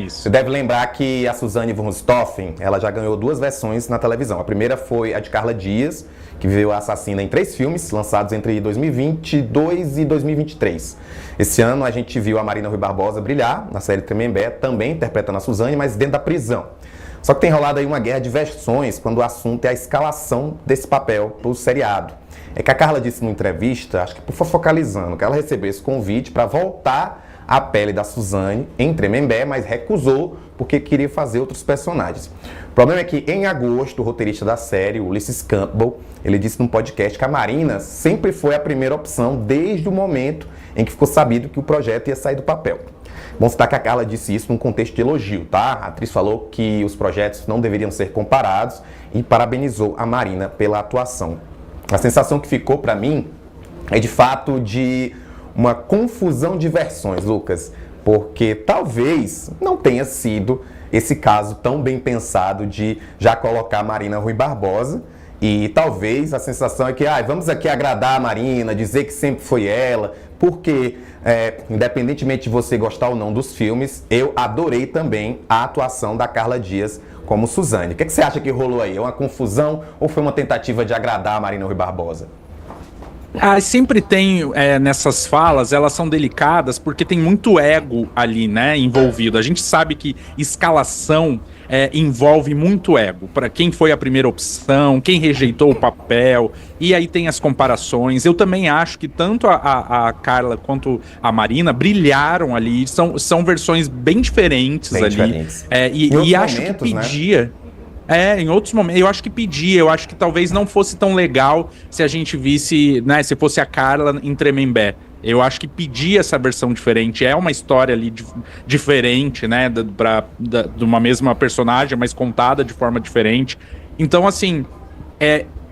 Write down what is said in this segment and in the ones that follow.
Isso. Você deve lembrar que a Suzane von Richthofen, ela já ganhou 2 versões na televisão. A primeira foi a de Carla Dias, que veio a assassina em 3 filmes, lançados entre 2022 e 2023. Esse ano a gente viu a Marina Rui Barbosa brilhar na série Tremembé, também interpretando a Suzane, mas dentro da prisão. Só que tem rolado aí uma guerra de versões quando o assunto é a escalação desse papel para o seriado. É que a Carla disse numa entrevista, acho que por focalizando, que ela recebeu esse convite para voltar à pele da Suzane em Tremembé, mas recusou porque queria fazer outros personagens. O problema é que em agosto, o roteirista da série, Ulysses Campbell, ele disse num podcast que a Marina sempre foi a primeira opção desde o momento em que ficou sabido que o projeto ia sair do papel. Bom citar que a Carla disse isso num contexto de elogio, tá? A atriz falou que os projetos não deveriam ser comparados e parabenizou a Marina pela atuação. A sensação que ficou para mim é de fato de uma confusão de versões, Lucas, porque talvez não tenha sido esse caso tão bem pensado de já colocar a Marina Rui Barbosa e talvez a sensação é que vamos aqui agradar a Marina, dizer que sempre foi ela, porque independentemente de você gostar ou não dos filmes, eu adorei também a atuação da Carla Dias como Suzane. O que você acha que rolou aí? É uma confusão ou foi uma tentativa de agradar a Marina Rui Barbosa? Sempre tem nessas falas, elas são delicadas porque tem muito ego ali, né, envolvido. A gente sabe que escalação envolve muito ego. Para quem foi a primeira opção, quem rejeitou o papel, e aí tem as comparações. Eu também acho que tanto a Carla quanto a Marina brilharam ali. São versões bem diferentes ali. Diferentes. E acho que pedia... Né? Em outros momentos, eu acho que pedia, eu acho que talvez não fosse tão legal se a gente visse, né, se fosse a Carla em Tremembé. Eu acho que pedia essa versão diferente, é uma história ali diferente, né, de uma mesma personagem, mas contada de forma diferente. Então, assim,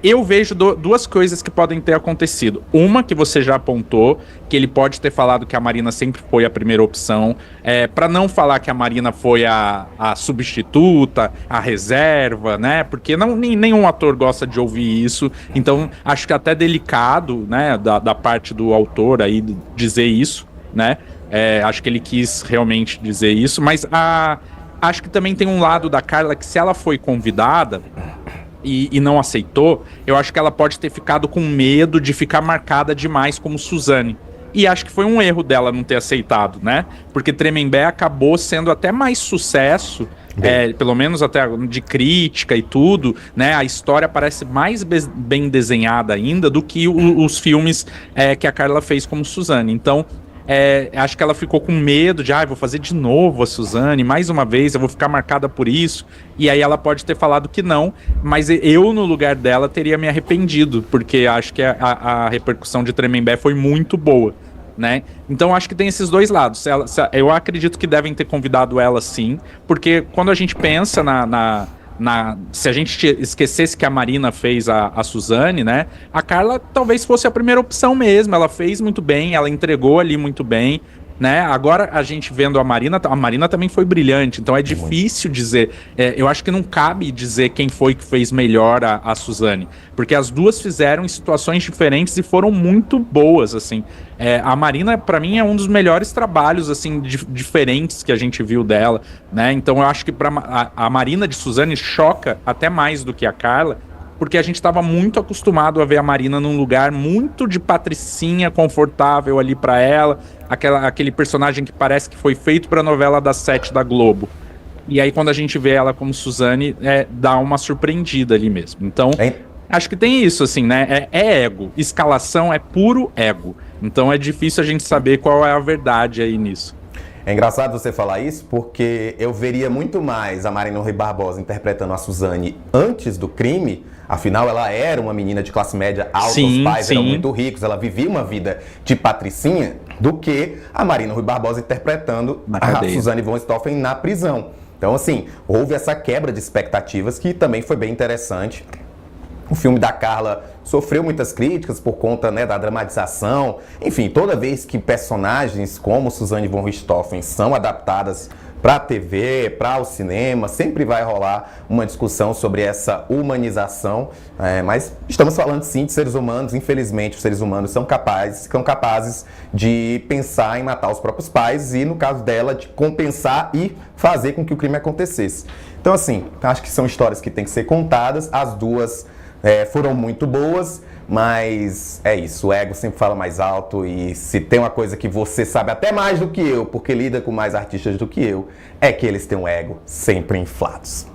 eu vejo 2 coisas que podem ter acontecido. Uma que você já apontou, que ele pode ter falado que a Marina sempre foi a primeira opção, para não falar que a Marina foi a substituta, a reserva, né? Porque nenhum ator gosta de ouvir isso. Então, acho que até delicado, né, da parte do autor aí dizer isso, né? Acho que ele quis realmente dizer isso, mas acho que também tem um lado da Carla que se ela foi convidada e não aceitou, eu acho que ela pode ter ficado com medo de ficar marcada demais como Suzane. E acho que foi um erro dela não ter aceitado, né? Porque Tremembé acabou sendo até mais sucesso, pelo menos até de crítica e tudo, né? A história parece mais bem desenhada ainda do que os filmes que a Carla fez como Suzane. Então, acho que ela ficou com medo de, vou fazer de novo a Suzane, mais uma vez, eu vou ficar marcada por isso. E aí ela pode ter falado que não, mas eu, no lugar dela, teria me arrependido, porque acho que a repercussão de Tremembé foi muito boa, né? Então acho que tem esses 2 lados. Eu acredito que devem ter convidado ela sim, porque quando a gente pensa se a gente esquecesse que a Marina fez a Suzane, né? A Carla talvez fosse a primeira opção mesmo. Ela fez muito bem, ela entregou ali muito bem, né? Agora a gente vendo a Marina também foi brilhante, então é difícil dizer. Eu acho que não cabe dizer quem foi que fez melhor a Suzane, porque as duas fizeram em situações diferentes e foram muito boas, assim. A Marina, pra mim, é um dos melhores trabalhos, assim, diferentes que a gente viu dela, né? Então eu acho que a Marina de Suzane choca até mais do que a Carla, porque a gente estava muito acostumado a ver a Marina num lugar muito de patricinha, confortável ali pra ela, aquele personagem que parece que foi feito pra novela das 7 da Globo. E aí quando a gente vê ela como Suzane, dá uma surpreendida ali mesmo. Então, acho que tem isso, assim, né? É ego. Escalação é puro ego. Então é difícil a gente saber qual é a verdade aí nisso. É engraçado você falar isso, porque eu veria muito mais a Marina Rui Barbosa interpretando a Suzane antes do crime. Afinal, ela era uma menina de classe média alta, os pais eram muito ricos, ela vivia uma vida de patricinha, do que a Marina Rui Barbosa interpretando a Suzane von Richthofen na prisão. Então, assim, houve essa quebra de expectativas que também foi bem interessante. O filme da Carla sofreu muitas críticas por conta, né, da dramatização. Enfim, toda vez que personagens como Suzane von Richthofen são adaptadas para a TV, para o cinema, sempre vai rolar uma discussão sobre essa humanização, mas estamos falando sim de seres humanos. Infelizmente os seres humanos são capazes de pensar em matar os próprios pais e, no caso dela, de compensar e fazer com que o crime acontecesse. Então, assim, acho que são histórias que têm que ser contadas. As duas foram muito boas, mas é isso, o ego sempre fala mais alto, e se tem uma coisa que você sabe até mais do que eu, porque lida com mais artistas do que eu, é que eles têm um ego sempre inflados.